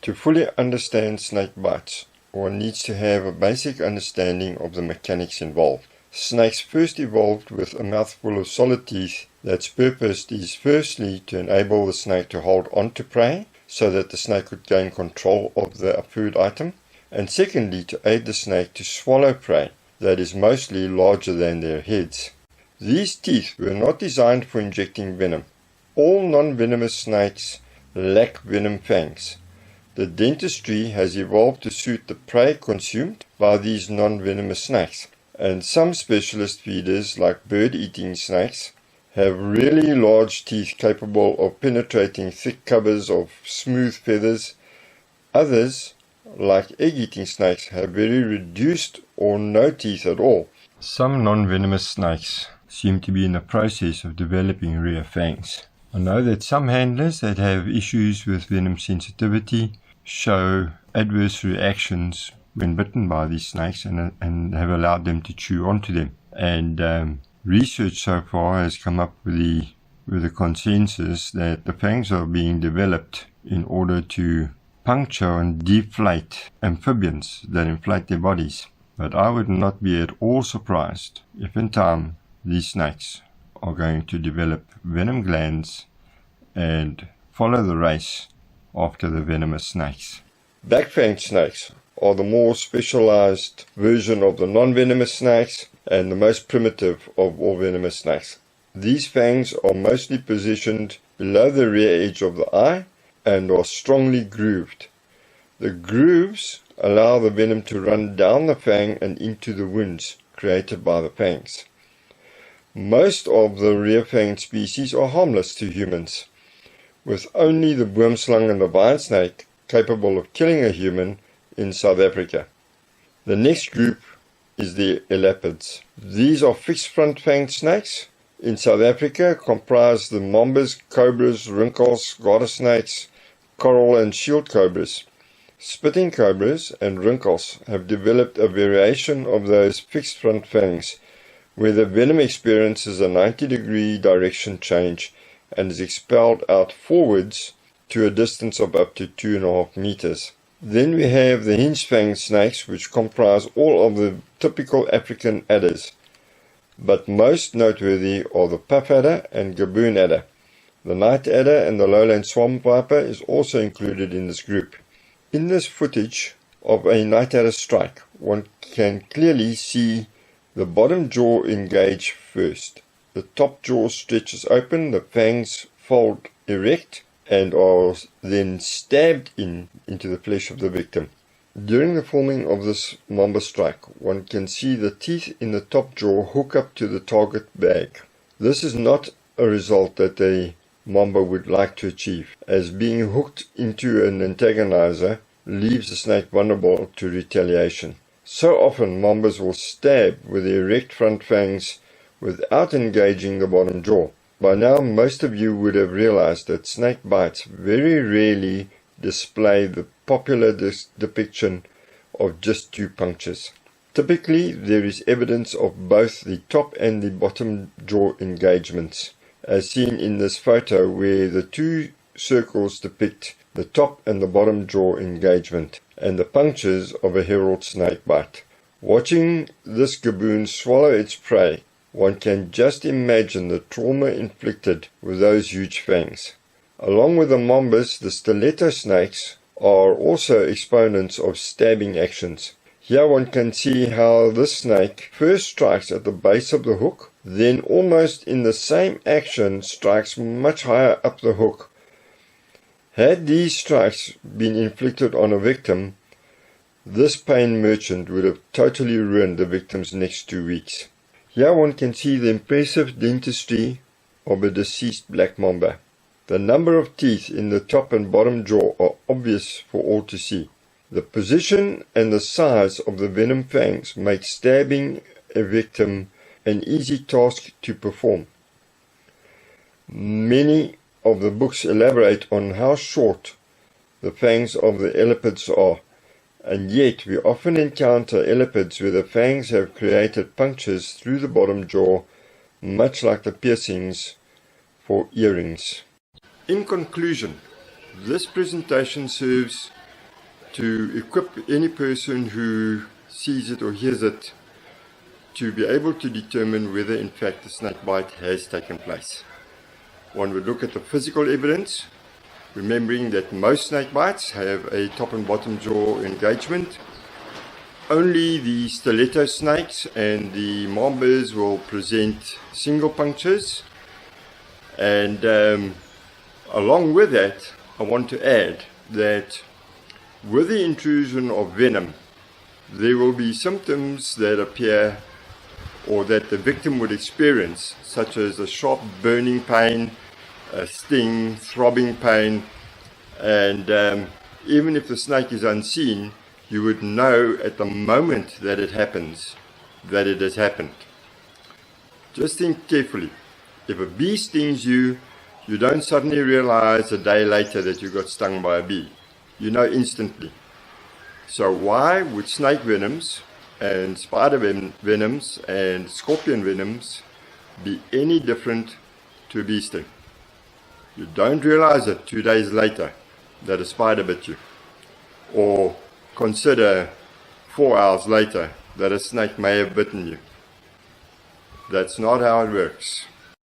To fully understand snake bites, one needs to have a basic understanding of the mechanics involved. Snakes first evolved with a mouthful of solid teeth that's purpose is firstly to enable the snake to hold on to prey so that the snake could gain control of the food item, and secondly to aid the snake to swallow prey that is mostly larger than their heads. These teeth were not designed for injecting venom. All non-venomous snakes lack venom fangs. The dentistry has evolved to suit the prey consumed by these non-venomous snakes, and some specialist feeders like bird-eating snakes have really large teeth capable of penetrating thick covers of smooth feathers. Others, like egg-eating snakes, have very reduced or no teeth at all. Some non-venomous snakes seem to be in the process of developing rear fangs. I know that some handlers that have issues with venom sensitivity show adverse reactions when bitten by these snakes and have allowed them to chew onto them. And research so far has come up with the consensus that the fangs are being developed in order to puncture and deflate amphibians that inflate their bodies. But I would not be at all surprised if in time these snakes are going to develop venom glands and follow the race after the venomous snakes. Backfanged snakes are the more specialized version of the non-venomous snakes and the most primitive of all venomous snakes. These fangs are mostly positioned below the rear edge of the eye and are strongly grooved. The grooves allow the venom to run down the fang and into the wounds created by the fangs. Most of the rear-fanged species are harmless to humans, with only the boomslang and the vine snake capable of killing a human in South Africa. The next group is the elapids. These are fixed front-fanged snakes. In South Africa comprise the mambas, cobras, rinkles, garter snakes, coral and shield cobras. Spitting cobras and rinkles have developed a variation of those fixed front fangs, where the venom experiences a 90-degree direction change and is expelled out forwards to a distance of up to 2.5 meters. Then we have the hinge-fanged snakes, which comprise all of the typical African adders, but most noteworthy are the puff adder and gaboon adder. The night adder and the lowland swamp viper is also included in this group. In this footage of a night adder strike, one can clearly see the bottom jaw engage first. The top jaw stretches open, the fangs fold erect and are then stabbed into the flesh of the victim. During the filming of this mamba strike, one can see the teeth in the top jaw hook up to the target bag. This is not a result that a mamba would like to achieve, as being hooked into an antagonizer leaves the snake vulnerable to retaliation. So often mambas will stab with the erect front fangs without engaging the bottom jaw. By now most of you would have realized that snake bites very rarely display the popular depiction of just 2 punctures. Typically there is evidence of both the top and the bottom jaw engagements, as seen in this photo where the 2 circles depict the top and the bottom jaw engagement and the punctures of a herald snake bite. Watching this gaboon swallow its prey, one can just imagine the trauma inflicted with those huge fangs. Along with the mambas, the stiletto snakes are also exponents of stabbing actions. Here one can see how this snake first strikes at the base of the hook, then almost in the same action strikes much higher up the hook. Had these strikes been inflicted on a victim, this pain merchant would have totally ruined the victim's next 2 weeks. Here one can see the impressive dentistry of a deceased black mamba. The number of teeth in the top and bottom jaw are obvious for all to see. The position and the size of the venom fangs make stabbing a victim an easy task to perform. Many of the books elaborate on how short the fangs of the elapids are, and yet we often encounter elapids where the fangs have created punctures through the bottom jaw, much like the piercings for earrings. In conclusion, this presentation serves to equip any person who sees it or hears it to be able to determine whether in fact the snake bite has taken place. One would look at the physical evidence, remembering that most snake bites have a top and bottom jaw engagement. Only the stiletto snakes and the mambas will present single punctures, and along with that I want to add that with the intrusion of venom there will be symptoms that appear or that the victim would experience, such as a sharp burning pain, a sting, throbbing pain, and even if the snake is unseen, you would know at the moment that it happens that it has happened. Just think carefully. If a bee stings you, you don't suddenly realize a day later that you got stung by a bee. You know instantly. So why would snake venoms and spider venoms and scorpion venoms be any different to a bee sting? You don't realize it 2 days later that a spider bit you, or consider 4 hours later that a snake may have bitten you. That's not how it works.